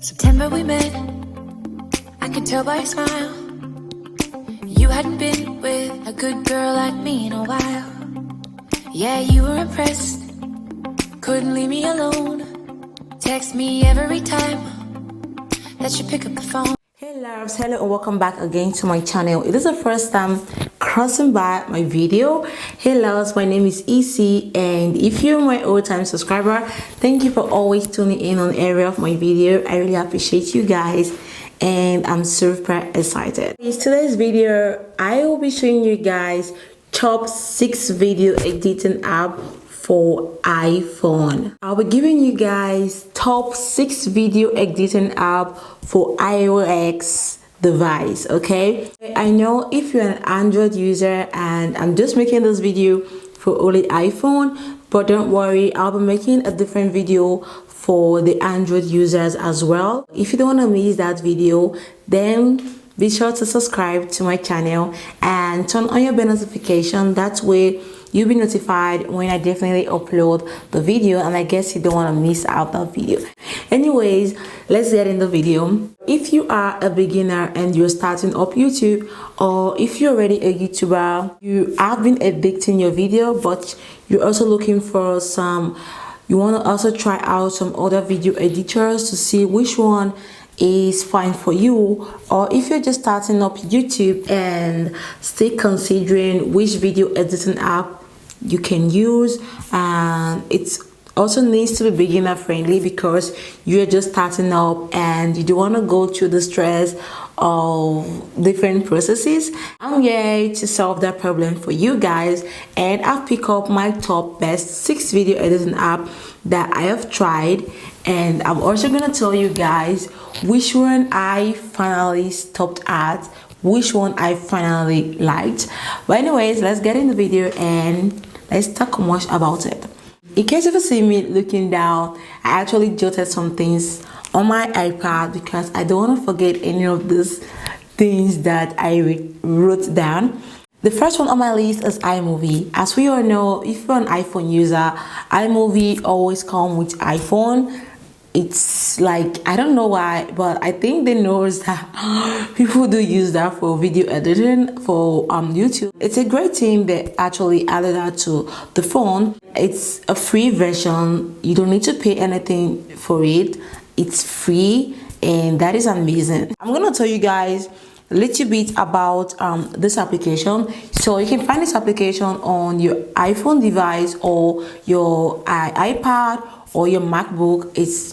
September we met, I could tell by your smile. You hadn't been with a good girl like me in a while. Yeah, you were impressed, couldn't leave me alone. Text me every time that you pick up the phone. Hey loves, hello and welcome back again to my channel. It is the first time crossing by my video. Hey loves, my name is EC, and if you're my old-time subscriber, thank you for always tuning in on every of my video. I really appreciate you guys and I'm super excited. In today's video, I will be showing you guys top 6 video editing app for iPhone. I'll be giving you guys top 6 video editing app for iOS device. Okay, I know if you're an Android user and I'm just making this video for only iPhone, but don't worry, I'll be making a different video for the Android users as well. If you don't want to miss that video, then be sure to subscribe to my channel and turn on your bell notification. That way you'll be notified when I definitely upload the video, and I guess you don't want to miss out that video. Anyways, let's get in the video. If you are a beginner and you're starting up YouTube, or if you're already a YouTuber, you have been editing your video but you're also looking for you want to also try out some other video editors to see which one is fine for you, or if you're just starting up YouTube and still considering which video editing app you can use, and it also needs to be beginner friendly because you're just starting up and you don't want to go through the stress of different processes. I'm here to solve that problem for you guys, and I've picked up my top best 6 video editing app that I have tried, and I'm also gonna tell you guys which one I finally stopped at, which one I finally liked. But anyways, let's get in the video and let's talk much about it. In case if you see me looking down, I actually jotted some things on my iPad because I don't want to forget any of these things that I wrote down. The first one on my list is iMovie. As we all know, if you're an iPhone user, iMovie always comes with iPhone. It's like, I don't know why, but I think they know that people do use that for video editing for YouTube. It's a great thing that actually added that to the phone. It's a free version. You don't need to pay anything for it. It's free, and that is amazing. I'm gonna tell you guys a little bit about this application. So you can find this application on your iPhone device or your iPad or your MacBook. It's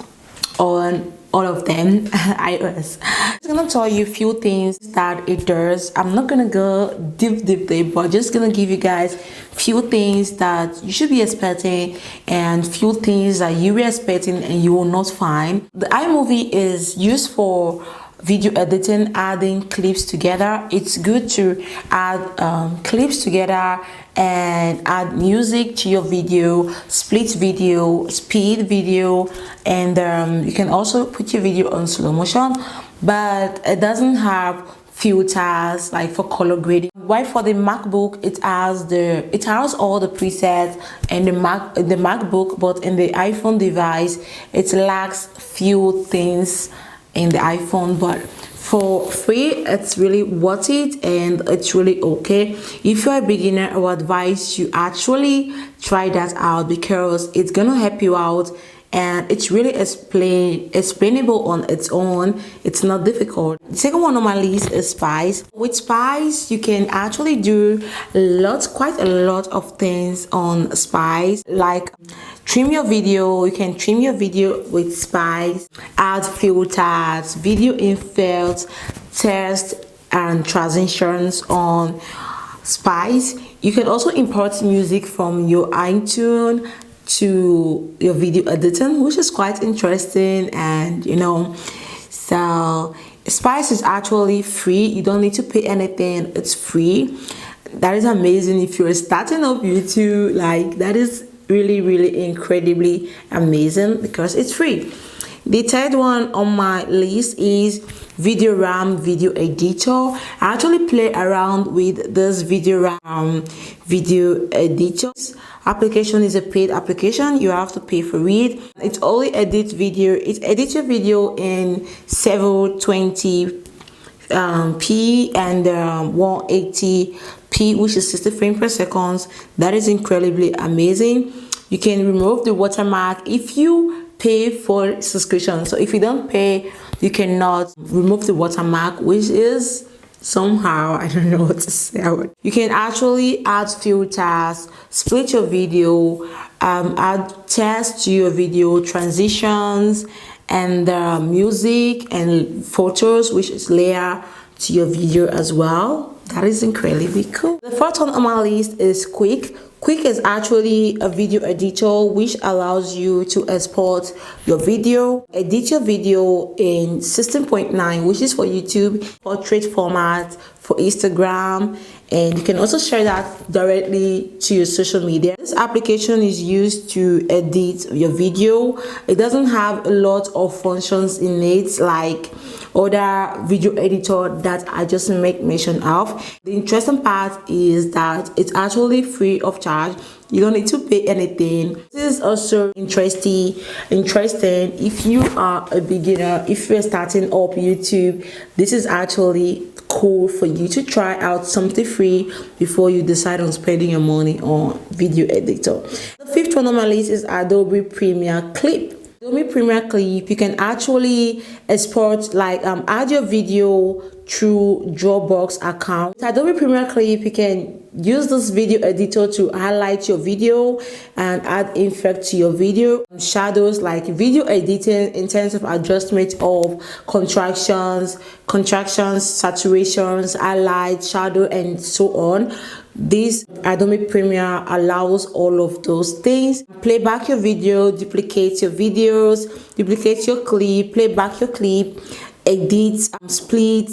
on all of them. iOS. I'm gonna tell you a few things that it does. I'm not gonna go deep, but just gonna give you guys few things that you should be expecting and few things that you were expecting and you will not find. The iMovie is used for video editing, adding clips together. It's good to add clips together and add music to your video, split video, speed video, and you can also put your video on slow motion, but it doesn't have filters like for color grading. While for the MacBook, it has all the presets and the MacBook, but in the iPhone device it lacks few things in the iPhone. But for free, it's really worth it and it's really okay. If you're a beginner, I would advise you actually try that out because it's gonna help you out, and it's really explainable on its own. It's not difficult. The second one on my list is Splice. With Splice, you can actually do quite a lot of things on Splice, like trim your video. You can trim your video with Splice, add filters, video inserts, text and transitions on Splice. You can also import music from your iTunes to your video editing, which is quite interesting. And so Splice is actually free. You don't need to pay anything. It's free. That is amazing. If you're starting up YouTube, like, that is really incredibly amazing because it's free. The third one on my list is video ram video editor. I actually play around with this video ram video editor. Application is a paid application. You have to pay for it. It only edits video. It edits your video in 720p and 180p, which is 60 frames per second. That is incredibly amazing. You can remove the watermark if you pay for subscription. So if you don't pay, you cannot remove the watermark, which is somehow, I don't know what to say. You can actually add filters, split your video, add text to your video, transitions, and music and photos, which is layer to your video as well. That is incredibly cool. The fourth one on my list is Quik. Quik is actually a video editor which allows you to export your video, edit your video in 16.9, which is for YouTube, portrait format, for Instagram, and you can also share that directly to your social media. This application is used to edit your video. It doesn't have a lot of functions in it like other video editor that I just make mention of. The interesting part is that it's actually free of charge. You don't need to pay anything. This is also interesting if you are a beginner, if you're starting up YouTube. This is actually cool for you to try out something free before you decide on spending your money on video editor. The fifth one on my list is Adobe Premiere Clip. Adobe Premiere Clip, you can actually export, like add your video through Dropbox account. With Adobe Premiere Clip, you can use this video editor to highlight your video and add effect to your video. Shadows, like video editing in terms of adjustment of contractions, saturations, highlight, shadow, and so on. This Adobe Premiere allows all of those things. Play back your video, duplicate your videos, duplicate your clip, play back your clip, edit, split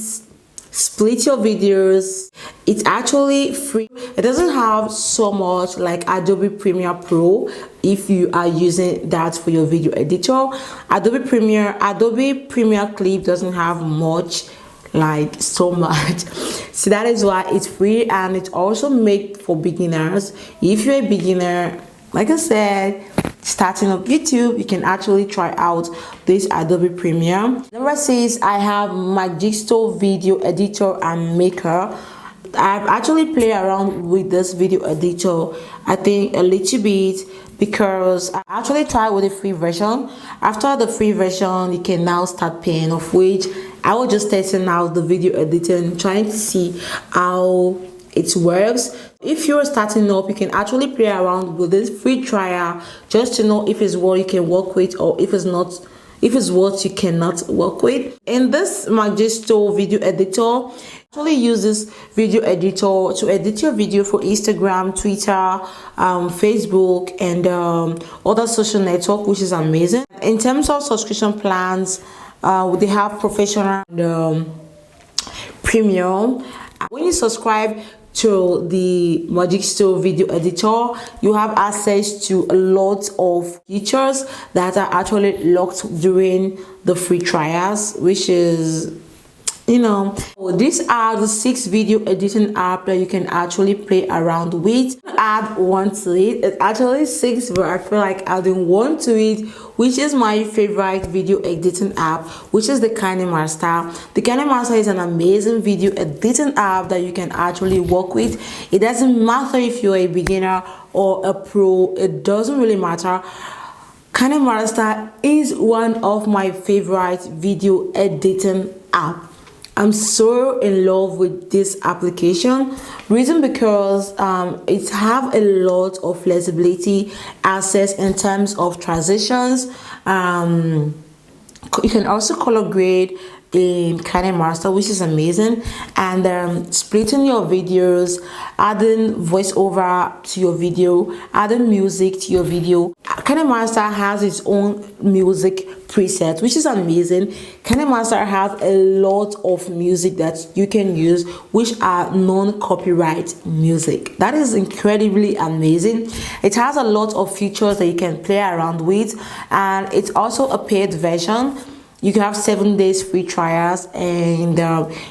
your videos. It's actually free. It doesn't have so much like Adobe Premiere Pro if you are using that for your video editor. Adobe Premiere Clip doesn't have much, like so much. So that is why it's free, and it's also made for beginners. If you're a beginner, like I said, starting up YouTube, you can actually try out this Adobe Premiere. Number 6, I have Magisto Video Editor and Maker. I've actually played around with this video editor, I think a little bit, because I actually tried with the free version. After the free version, you can now start paying, of which I was just testing out the video editing, trying to see how it works. If you're starting up, you can actually play around with this free trial just to know if it's what you can work with or if it's not, if it's what you cannot work with. In this Magisto video editor, actually use this video editor to edit your video for Instagram, Twitter, Facebook, and other social network, which is amazing. In terms of subscription plans, they have professional and premium. When you subscribe to the Magisto video editor, you have access to a lot of features that are actually locked during the free trials, which is, you know, these are the 6 video editing apps that you can actually play around with. Add one to it. It's actually 6, but I feel like adding one to it, which is my favorite video editing app, which is the KINEMASTER. The KINEMASTER is an amazing video editing app that you can actually work with. It doesn't matter if you're a beginner or a pro, it doesn't really matter. KINEMASTER is one of my favorite video editing apps. I'm so in love with this application. Reason because it have a lot of flexibility, access in terms of transitions. You can also color grade in KINEMASTER, which is amazing, and splitting your videos, adding voiceover to your video, adding music to your video. KINEMASTER has its own music preset, which is amazing. KINEMASTER has a lot of music that you can use, which are non-copyright music. That is incredibly amazing. It has a lot of features that you can play around with, and it's also a paid version. You can have 7 days free trials, and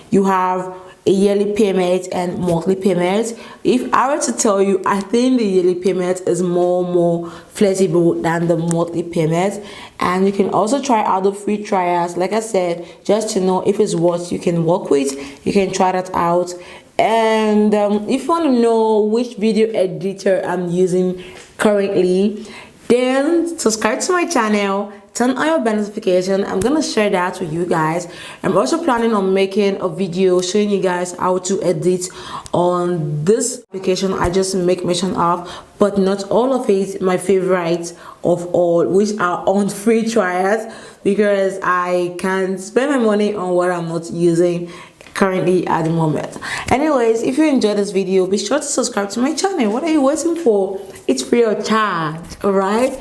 you have a yearly payment and monthly payment. If I were to tell you, I think the yearly payment is more flexible than the monthly payment. And you can also try out the free trials, like I said, just to know if it's what you can work with. You can try that out. And if you want to know which video editor I'm using currently, then subscribe to my channel, turn on your bell notification. I'm gonna share that with you guys. I'm also planning on making a video showing you guys how to edit on this application I just make mention of, but not all of it, my favorites of all, which are on free trials, because I can spend my money on what I'm not using currently at the moment. Anyways, if you enjoyed this video, be sure to subscribe to my channel. What are you waiting for? It's free of charge, all right?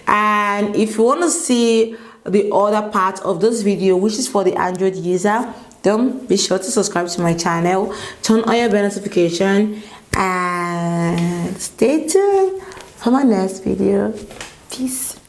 And if you want to see the other part of this video, which is for the Android user, then be sure to subscribe to my channel, turn on your bell notification, and stay tuned for my next video. Peace.